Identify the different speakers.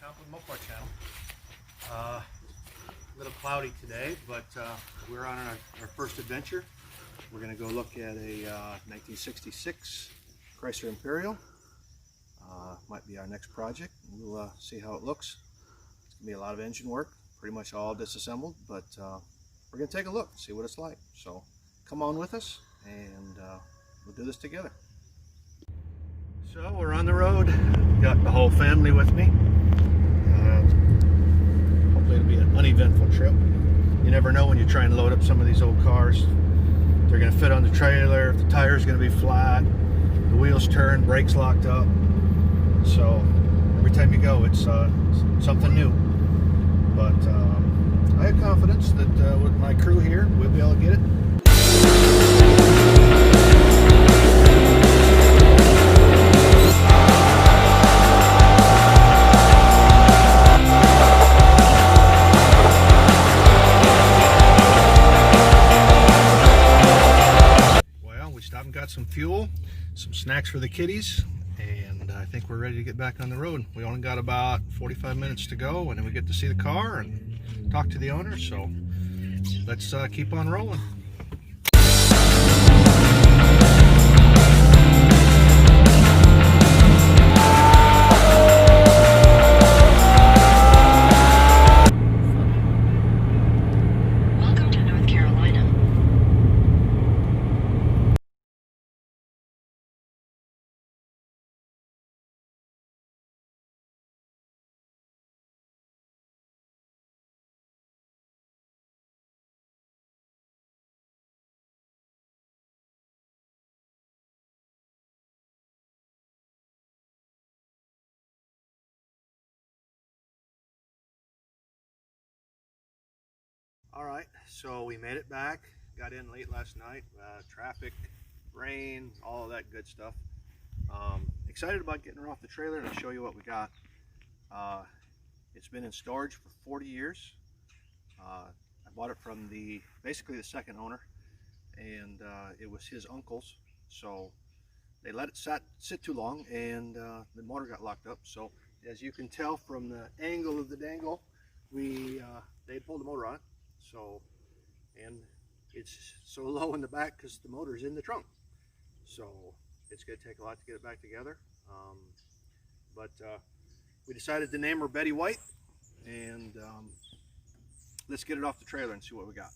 Speaker 1: Account with Mopar channel. A little cloudy today, but we're on our first adventure. We're going to go look at a 1966 Chrysler Imperial. Might be our next project. We'll see how it looks. It's going to be a lot of engine work, pretty much all disassembled, but we're going to take a look, see what it's like. So come on with us, and we'll do this together. So we're on the road. Got the whole family with me. Hopefully it'll be an uneventful trip. You never know when you try and load up some of these old cars. They're going to fit on the trailer, if the tire's going to be flat, the wheels turn, brakes locked up. So every time you go, it's something new. But I have confidence that with my crew here, we'll be able to get it. Stop and got some fuel, some snacks for the kiddies, and I think we're ready to get back on the road. We only got about 45 minutes to go, and then we get to see the car and talk to the owner, so let's keep on rolling. All right, so we made it back, got in late last night, traffic, rain, all of that good stuff. Excited about getting her off the trailer and I'll show you what we got. It's been in storage for 40 years. I bought it from basically the second owner, and it was his uncle's, so they let it sit too long, and the motor got locked up. So as you can tell from the angle of the dangle, they pulled the motor on it. So, and it's so low in the back because the motor's in the trunk. So it's going to take a lot to get it back together. But we decided to name her Betty White, and let's get it off the trailer and see what we got.